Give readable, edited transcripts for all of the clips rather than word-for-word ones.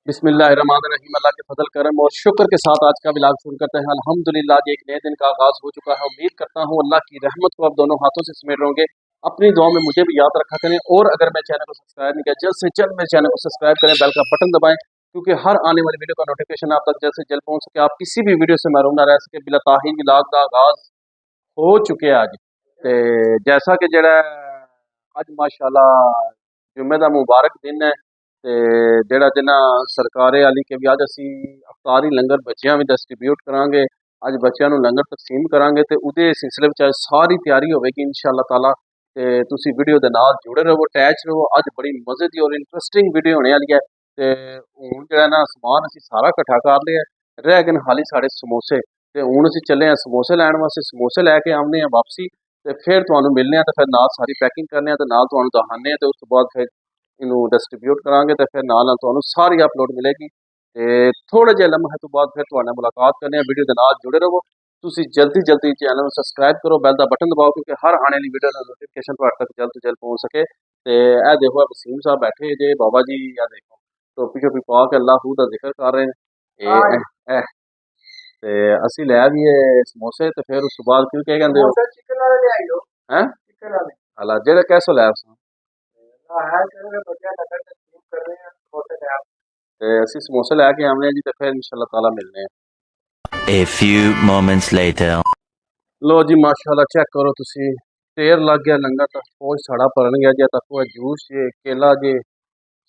बिस्मिल्लाहिर्रहमानिर्रहीम। अल्लाह के फजल करम और शुक्र के साथ आज का व्लॉग शुरू करते हैं। अल्हम्दुलिल्लाह, आज एक नए दिन का आगाज हो चुका है। उम्मीद करता हूँ अल्लाह की रहमत को आप दोनों हाथों से समेट रहोगे। अपनी दुआ में मुझे भी याद रखा करें, और अगर मैं चैनल को सब्सक्राइब नहीं किया, जल्द से जल्द मेरे चैनल को सब्सक्राइब करें, बेल का बटन दबाएं, क्योंकि हर आने वाली वीडियो का नोटिफिकेशन आप तक जल्द से जल्द पहुंच सके, आप किसी भी वीडियो से महरूम ना रह सके। बिला ताहीर व्लॉग का आगाज हो चुके हैं आज। ते जैसा कि जड़ा अज माशाल्लाह जुम्मे का मुबारक दिन है, ते जड़ा जिन्ना सरकारे वाली के भी अज असी अफ्तारी लंगर बच्चों भी डिस्ट्रीब्यूट करांगे। अज बच्चों को लंगर तकसीम करांगे, ते उहदे सिलसिले में अज सारी तैयारी होगी इंशाअल्लाह ताला। ते तुसी वीडियो के नाल जुड़े रहो, अटैच रहो। अज बड़ी मजे की और इंटरस्टिंग वीडियो होने वाली है। ते हुण जिहड़ा ना समान असी सारा इकट्ठा कर लिया, रह गए हाली साढ़े समोसे। ते हुण असी चले हैं समोसे लैण वास्ते, समोसे लैके आउने हैं वापसी। ते फिर तुहानूं मिलने हैं, ते फिर नाल सारी पैकिंग करने, ते नाल तुहानूं दखाने, ते उस तो बाद फिर इनू डिस्ट्रीब्यूट करांगे, ते फिर नाल तुहानूं सारी अपलोड मिलेगी। ते थोड़े जे लम्हे तो बाद फिर तुहाडे नाल मुलाकात करने हैं। वीडियो दे नाल जुड़े रहो। तुसी जल्दी जल्दी चैनल को सब्सक्राइब करो, बैल का बटन दबाओ, क्योंकि हर आने वाली वीडियो का नोटिफिकेशन तुहाडे तक जल्द तो जल्द पहुंच सके। ते ए देखो वसीम साहब बैठे जे, बाबा जी या देखो टोपी शोपी पा के अल्लाह हू का जिक्र कर रहे हैं। ए ते असी लै आइए समोसे, ते फिर उस तो बाद क्यों क्या कहंदे हो चिकन वाले ले आइयो हैं चिकन वाले हला जेड़ा कैसो लै उस है तेरे बच्चे लगा तकलीफ कर रहे हैं समोसे ले आप। ते असी समोसे लैके आने हैं जी, ते फिर इंशाअल्लाह ताला मिलने हैं। A few moments later. लो जी माशाल्लाह चेक करो तुसी, ढेर लग गया लंगर तक, फौज साड़ा भरन गया जी। तक वो जूस जे, केला जे,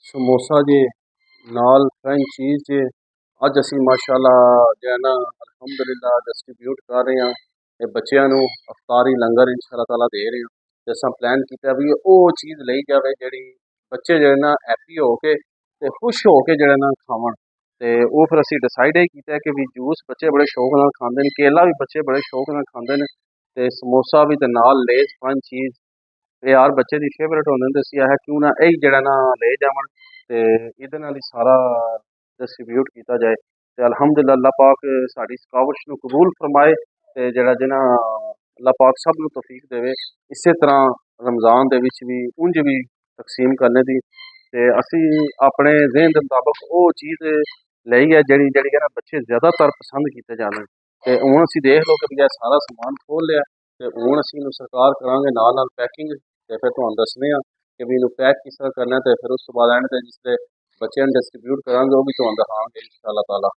समोसा जे, नाल फ्रेंच चीज जे। अज असी माशाल्लाह जो है ना अल्हम्दुलिल्लाह डिस्ट्रीब्यूट कर रहे हैं, ये बच्चों को अफ्तारी लंगर इंशाअल्लाह ताला दे रहे हैं। ते असां प्लान किया भी वो चीज़ लई जावे जेड़ी बच्चे जो है ना हैप्पी होके ते खुश होके जो है ना खावन। ते वो फिर असी डिसाइड यही किया कि भी जूस बच्चे बड़े शौक नाल खांदे ने, केला भी बच्चे बड़े शौक नाल खांदे ने, ते समोसा भी, ते नाल लेस फ्रेंच चीज यार बच्चे की फेवरेट होंगे। तो असी आया क्यों ना यही जड़ा ना ले जावन, ते इहदे नाल ही सारा डिस्ट्रीब्यूट किया जाए। ते अल्हम्दुलिल्लाह अल्लाह पाक साडी इस काविश नूं कबूल फरमाए, ते जड़ा जिन्ना अल्लाह पाक सब नूं तौफीक देवे इस तरह रमज़ान दे विच भी उंज भी तकसीम करने दी। ते असी अपने ज़हन दे मुताबिक वो चीज़ लई है जड़ी जड़ी है ना बच्चे ज़्यादातर पसंद किए जाने। ते हुण असी देख लो कि भी यह सारा समान खोल लिया, ते हुण असी इनू सरकार करांगे नाल नाल पैकिंग, ते फिर तुहानूं दस्सने आं कि भी इनू पैक किस तरह करना है। ते फिर उस तो बाद एंड ते जिसले बच्चों नूं डिस्ट्रीब्यूट करांगे वो भी तुहानूं दिखावांगे इंशाअल्लाह ताला।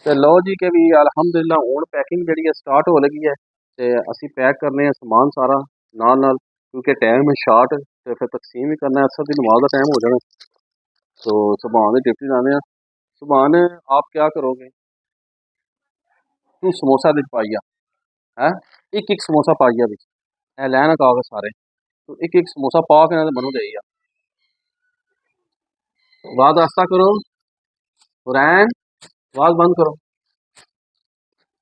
ते लो जी के भी अल्हम्दुलिल्लाह हुण पैकिंग जिहड़ी है स्टार्ट हो लगी है। ते असी पैक करने हैं समान सारा नाल नाल, क्योंकि टाइम है शार्ट, ते फिर तकसीम ही करना है। असर दी नमाज का टाइम हो जाना, तो सुबहान की ड्यूटी लाने हैं। सुबहान आप क्या करोगे, तू समोसा बिच पाइया है, एक एक समोसा पाइया बिच ए लैन का सारे, तो एक एक समोसा पा के ना मनु दे आवाज रास्ता करो, हुरैन आवाज बंद करो,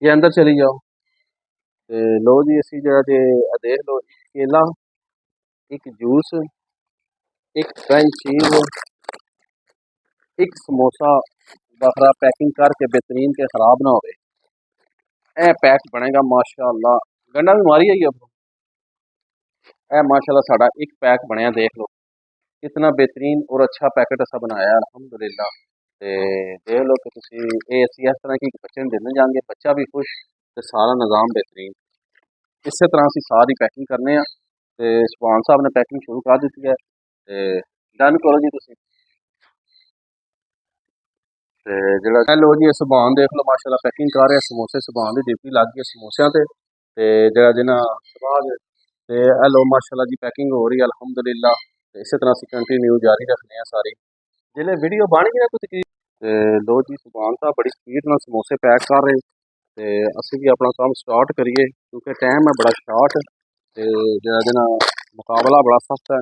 ये अंदर चली जाओ। ते लो जी असी जरा जे देख लो, एक केला, एक जूस, एक फ्रेंच चीज, एक समोसा बखरा पैकिंग करके बेहतरीन के खराब ना हो। ए पैक बनेगा माशाअल्लाह, गंडा भी मारी आई अब। ए माशाअल्लाह साड़ा एक पैक बनया, देख लो कितना बेहतरीन और अच्छा पैकेट असा बनाया अल्हम्दुलिल्लाह। ते देख लो कि तुसी ए असी इस तरह की बच्चे नूं देने जाएंगे, बच्चा भी खुश, ते सारा निज़ाम बेहतरीन। इस तरह असी सारी पैकिंग करने हैं। ते सुभान साहब ने पैकिंग शुरू कर दी है, ते डन करो जी तुसी। ते जिहड़ा लो जी सुभान देख लो माशाअल्लाह पैकिंग कर रहे हैं समोसे, सुभान दी ड्यूटी लग गई समोसियां ते। ते जिहड़ा जिन्ना सवाद ते ए लो माशाअल्लाह जी पैकिंग हो रही है अल्हम्दुलिल्लाह। ते इस तरह असी कंटिन्यू जारी रखने हैं सारी जिले वीडियो बन गई ना कुछ की। ते लो जी सुभान साहब बड़ी स्पीड नाल समोसे पैक कर रहे हैं, ते असी भी अपना काम स्टार्ट करिए, क्योंकि टाइम है बड़ा शार्ट। ते जिहड़ा जिन्ना मुकाबला बड़ा सख्त है,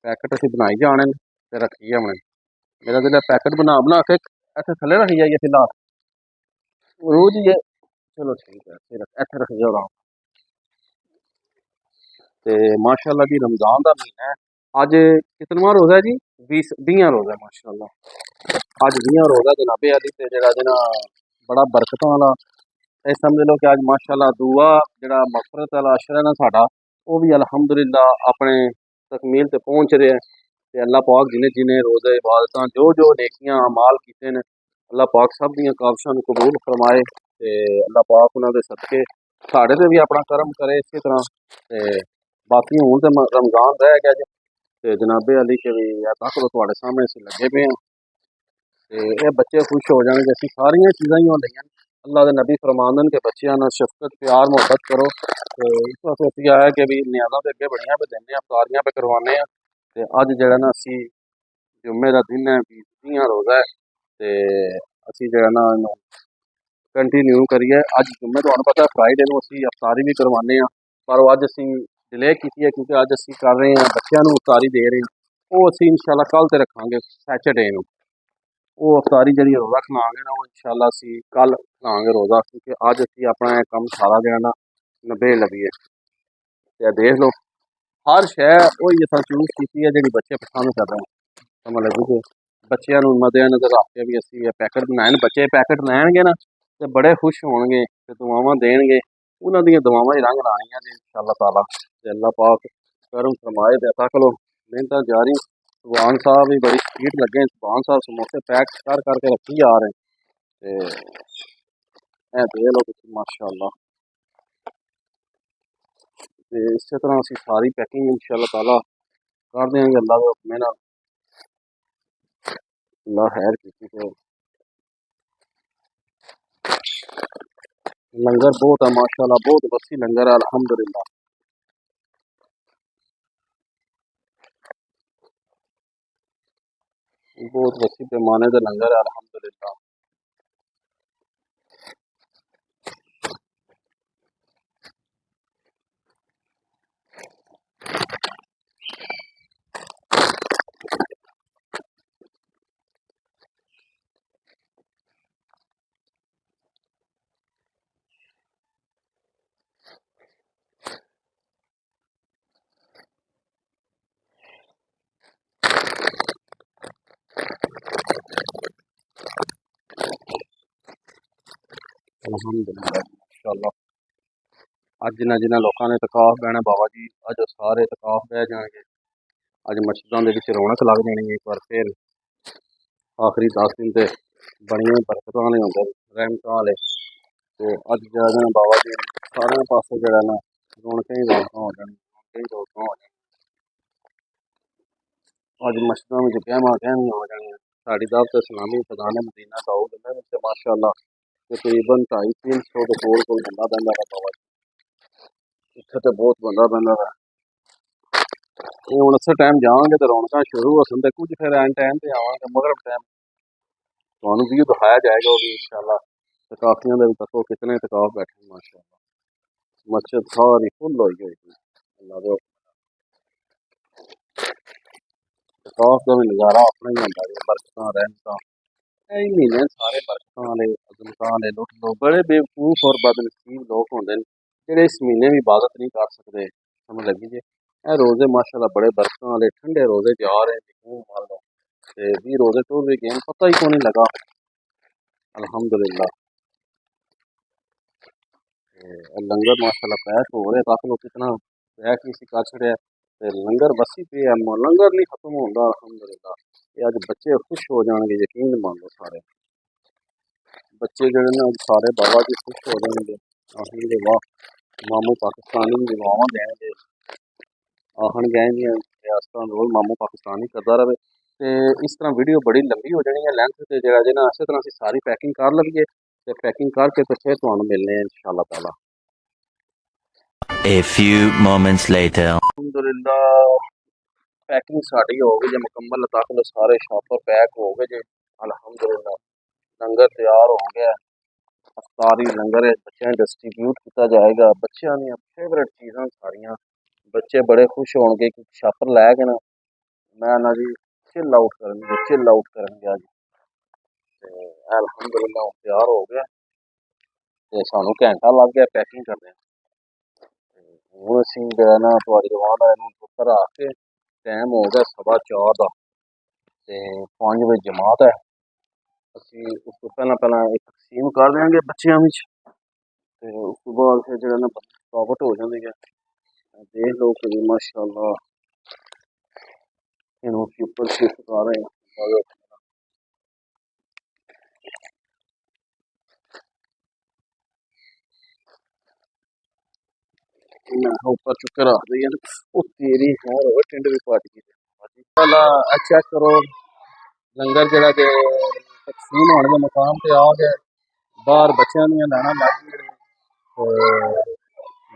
पैकेट असी बनाई जाने ते रखी जाने। मेरा जिहड़ा पैकेट बना बना के इत्थे थल्ले रखी जाइए फिलहाल रोज ये, चलो ठीक है फिर इत्थे रख जाओ। ते माशाअल्लाह जी रमजान का महीना है, अज कितनवां रोज़ा है जी, 20वां रोज़ा है माशाअल्लाह। अज 20वां रोज़ा जनाबे अली, ते जिहड़ा जिन्ना बड़ा बरकतां वाला, ये समझ लो कि अज माशाअल्लाह दुआ जिहड़ा मगफरत वाला अशर है ना साडा, वो भी अल्हम्दुलिल्लाह अपने तकमील ते पहुंच रहा है। ते अल्लाह पाक जिन्हें जिन्हें रोज़े इबादतां जो जो नेकियां अमाल कीते ने अल्लाह पाक सब दियां काबशां नूं कबूल फरमाए ते अल्लाह पाक उन्हां दे सदके साढ़े ते भी अपना करम करे इसी तरह। ते बाकी हुण ते रमज़ान रह गया जे ते जनाबे अली के भी तक तो तुहाडे सामने असीं लगे पे हैं ते ये बच्चे खुश हो जाणगे। असीं सारियां चीज़ां ही लईआं अल्लाह दे नबी फरमांदे ने कि बच्चियां नाल शफकत प्यार मुहब्बत करो। ते इस वास्ते असीं आया कि भी न्याज़ां ते अगे बड़ियां पे दिंदे आं अफ्तारियां पे करवाने आं ते अज जिहड़ा ना असीं जुम्मे दा दिन है 20 रोज़ा है ते असीं जिहड़ा ना इहनूं कंटिन्यू करिए अज जुम्मे तुहानूं पता है फ्राइडे नूं असीं अफ्तारी भी करवाने आं पर अज असीं डिले कीती है क्योंकि अज असीं कर रहे हैं बच्चों नूं अफ्तारी दे रहे हैं वो असीं इंशाअल्लाह कल ते रखांगे सैटरडे नूं वो अफ्तारी जिहड़ी रोज़ा खलांगे ना वो इंशाअल्लाह असीं कल खलांगे रोज़ा क्योंकि अज असीं अपना ये कम सारा जिहड़ा ना नबेड़ लवीए ते देख लो हर शै ओही असां चूज़ कीती है जिहड़ी बच्चे पसंद कर रहे हैं समझ लगी कि बच्चों नूं मद्देनज़र रख के भी असीं ये पैकेट बनाए न बच्चे पैकेट लैणगे ना ते बड़े खुश होणगे ते दुआवां देणगे उन्हां दियां दुआवां ही रंग लाणियां जे इंशाअल्लाह ताला ते अल्लाह पाक करम फरमाए ते अता करो मेहनत जारी। सुभान साहब भी बड़ी स्पीड लगे सुभान साहब समोसे पैक कर करके रखी जा रहे हैं ते देख लो तुसीं माशाअल्लाह ते इस तरह असीं सारी पैकिंग इंशाअल्लाह ताला कर देंगे अल्लाह के हुक्मे नाल अल्लाह खैर कीती ते लंगर बहुत है माशाअल्लाह बहुत वसी लंगर है अल्हम्दुलिल्लाह बहुत वसी पैमाने दे लंगर है अल्हम्दुलिल्लाह। अल्हम्दुलिल्लाह माशाअल्लाह अज जिन्हां जिन्हां लोकां ने इतकाफ बहना बाबा जी अज वो सारे इतकाफ बह जाएंगे अज मस्जिदां दे विच रौनक लग जानी है एक बार फिर आखिरी 10 दिन ते बड़ियां बरकतां ने होंदे रहमतां वाले तो अज जिहड़ा ना बाबा जी सारे पासे जिहड़ा ना रौनकें ही रौनकां हो जाणियां रौनकें ही रौनकां हो जाणियां अज मस्जिदां विच गहमा गहमियां हो जाणियां साडी दावत इस्लामी खजाने मदीना दाऊद ने विच माशाअल्लाह तकरीबन 250-300 दे कोल बंदा बहंदा है बाबा जी इत्थे ते बहुत बंदा बहंदा है हुण इस टाइम जावांगे तो रौनकां शुरू हो सन ते कुछ फिर एंड टाइम ते आवांगे मगरब टाइम तुहानूं व्यू दिखाया जाएगा वो भी इंशाअल्लाह तकाफियां दे भी दसो कितने तकाफ बैठे हैं माशाअल्लाह मस्जिद सारी फुल होई हुई है अल्लाह दे तकाफ का भी नज़ारा अपना ही होंदा है बरकतां रहमतां ਇਹ ਹੀ ਮਹੀਨੇ ਸਾਰੇ ਬਰਕਤਾਂ ਵਾਲੇ ਅਜ਼ਮਤਾਂ ਵਾਲੇ ਲੋਕ ਬੜੇ ਬੇਵਕੂਫ ਔਰ ਬਦਨਸੀਬ ਲੋਕ ਹੁੰਦੇ ਨੇ ਜਿਹੜੇ ਇਸ ਮਹੀਨੇ ਵੀ ਇਬਾਦਤ ਨਹੀਂ ਕਰ ਸਕਦੇ ਸਮਝ ਲੱਗੀ ਜੇ ਇਹ ਰੋਜ਼ੇ ਮਾਸ਼ਾਅੱਲਾ ਬੜੇ ਬਰਕਤਾਂ ਵਾਲੇ ਠੰਡੇ ਰੋਜ਼ੇ ਜਾ ਰਹੇ ਨੇ ਖੂਬ ਮੰਨ ਲਓ ਤੇ 20 रोजे टूर भी गए पता ही को नहीं लगा अल्हम्दुलिल्लाह लंगर माशाल्लाह पैक हो रहे काफी लोग कितना पैक ही कर छड़िया ते लंगर बसी पे है लंगर नहीं खत्म होता अल्हम्दुलिल्लाह ये अज बच्चे खुश हो जाएंगे यकीन मान लो सारे बच्चे जड़े ने सारे बाबा जी खुश हो जाएंगे आखिर वाह मामू पाकिस्तानी दुआवां देंगे आखन गए रियासत रोल मामू पाकिस्तानी करता रहे ते इस तरह वीडियो बड़ी लंबी हो जानी है लेंथ ते जरा जे ना इस तरह असीं सारी पैकिंग कर लईए ते पैकिंग करके ते फिर तुहानूं मिलने हैं इंशाअल्लाह ताला A few moments later. अल्हम्दुलिल्लाह पैकिंग साड़ी हो गई जे मुकम्मल तक लो सारे शॉपर पैक हो गए जे अल्हम्दुलिल्लाह लंगर तैयार हो गया अफ्तारी लंगर बच्चों डिस्ट्रीब्यूट किया जाएगा बच्चों दी फेवरेट चीज़ां सारियां बच्चे बड़े खुश होंगे क्योंकि छापर लै के ना मैं ना जी चिल आउट करेंगे अज ते अल्हम्दुलिल्लाह हुण तैयार हो गया ते सानूं घंटा लग गया पैकिंग करदे हुण असीं जिहड़ा ना तुहाडी दुआं दा इहनूं चुप रख के टाइम हो गया 4:15 दा ते 5 बजे जमात है असीं उस तो पहला एक तकसीम कर देंगे बच्चों विच ते उस तो बाद फिर जिहड़ा ना थकावट हो जांदी है देख लो कि माशाअल्लाह इन्हों के ऊपर शिफ्ट कर रहे हैं। मैं ऊपर चुकर आ रही है वो तेरी है और टिंड भी पट गई पहला चेक करो लंगर जरा के तकसीम होने के मकाम पे आ गए बाहर बच्चों दी लैना लग गई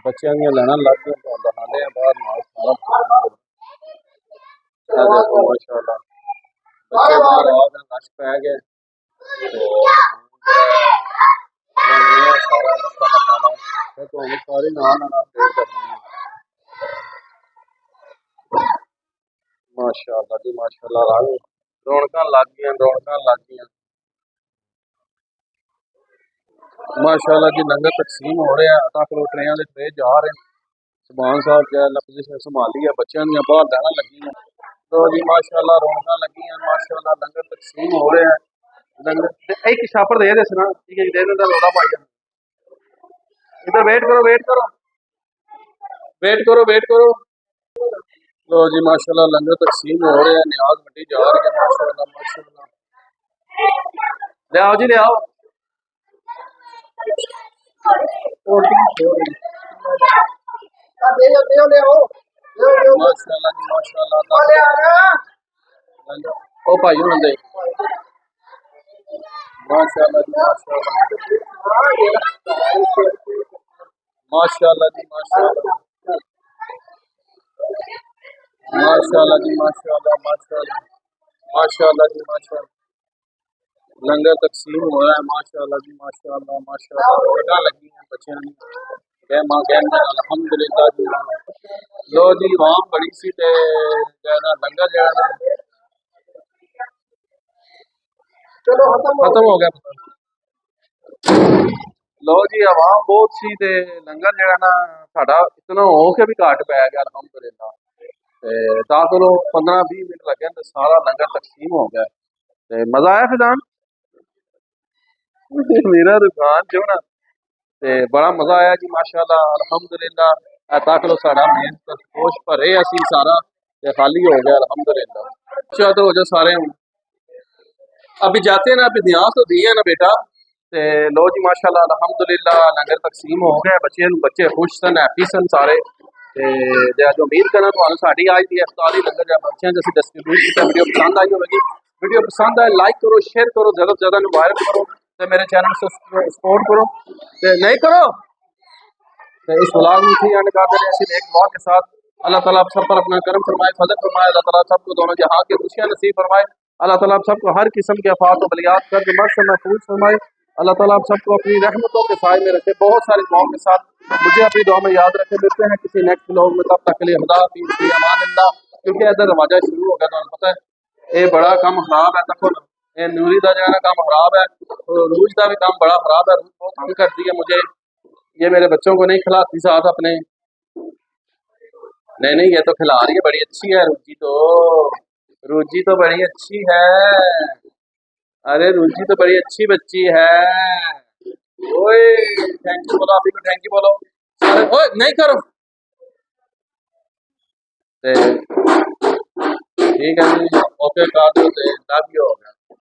बच्चों दी लैना लग गई तो बहाने बाहर नाल सारा देखो माशाल्लाह बच्चे बाहर आ गए रश पै गए तो सारा मसाला पाना तो हम सारे नाल नाल पेड़ करने माशाल्लाह जी माशाल्लाह रौनक लग गई माशाल्लाह जी लंगर तकसीम हो रहा है अता करो ट्रेन के ट्रे जा रहे हैं सुभान साहब क्या पोजिशन संभाली है बच्चों दी बाहर लैना लगी हैं तो जी माशाल्लाह रौनक लगी हैं माशाल्लाह लंगर तकसीम हो रहा है लंगर एक छापर दे दसना ठीक है जी दे देना रोड़ा पाई इधर वेट करो तो जी माशाल्लाह लंगर तकसीम हो रहा है न्याज वड्डी जा रही है माशाल्लाह माशाल्लाह ले आओ जी ले आओ माशाल्लाह जी माशाल्लाह ओ भाई हुन दे माशाल्लाह जी माशाल्लाह जी माशाल्लाह माशाल्लाह जी माशाल्लाह माशाल्लाह माशाल्लाह जी माशाल्लाह लंगर तकसीम हो रहा है माशाल्लाह जी माशाल्लाह माशाल्लाह रौनक लगी हैं बच्चों की कहमा कहना अल्हम्दुलिल्लाह जी लो जी आवाम बड़ी सी ते जाना लंगर जाना चलो खत्म हो गया लो जी आवाम बहुत सी ते लंगर जरा ना साडा इतना हो के भी घट पै गया अल्हम्दुलिल्लाह ते दाखिलो 15-20 मिनट लगे तो सारा लंगर तकसीम हो गया ते मजा आया फिजान मेरा रुझान जो ना ते बड़ा मजा आया जी माशाल्लाह अल्हम्दुलिल्लाह ताकलो साडा मेन गोश भरे असी सारा ते खाली हो गया अल्हम्दुलिल्लाह अच्छा तो हो जाए सारे अभी जाते हैं ना अभी ध्यान तो दिए ना बेटा ते लो जी माशाल्लाह अल्हम्दुलिल्लाह लंगर तकसीम हो गया बच्चे खुश सन हैप्पी सन सारे ते जो उम्मीद करना तुहानू साडी आज दी इफ्तारी लंगर जा बच्चों जैसे डिस्ट्रीब्यूट किया वीडियो पसंद आई होगी वीडियो पसंद आए लाइक करो शेयर करो ज़्यादा से ज़्यादा वायरल करो ते मेरे चैनल से सपोर्ट करो ते नहीं करो तो इस व्लॉग में थी आने का ऐसी एक दुआ के साथ अल्लाह ताला आप सब पर अपना करम फरमाए फजल फरमाए अल्लाह ताला सबको दोनों जहां की खुशियां नसीब फरमाए अल्लाह ताला आप सबको हर किस्म के आफात और बलियात कर मत से महफूज फरमाए अल्लाह ताला आप सबको अपनी रहमतों के साए में रखे बहुत सारी दुआओं के साथ मुझे अपनी दुआ में याद रखे मिलते हैं किसी नेक्स्ट व्लॉग में तब तक के लिए खुदा हाफिज़ अमान अल्लाह क्योंकि इधर रवाजा शुरू हो गया तो पता है ये बड़ा काम खराब है देखो ये नूरी का जो है ना काम खराब है रूज का भी काम बड़ा खराब है रूज बहुत तंग करती है मुझे ये मेरे बच्चों को नहीं खिलाती साथ अपने नहीं ये तो खिला रही है बड़ी अच्छी है रूजी तो बड़ी अच्छी है अरे रूजी तो बड़ी अच्छी बच्ची है ओए थैंक यू बोलो अभी को थैंक यू बोलो सारे ओए नहीं करो ठीक है जी ओके कर दो लव यू हो गया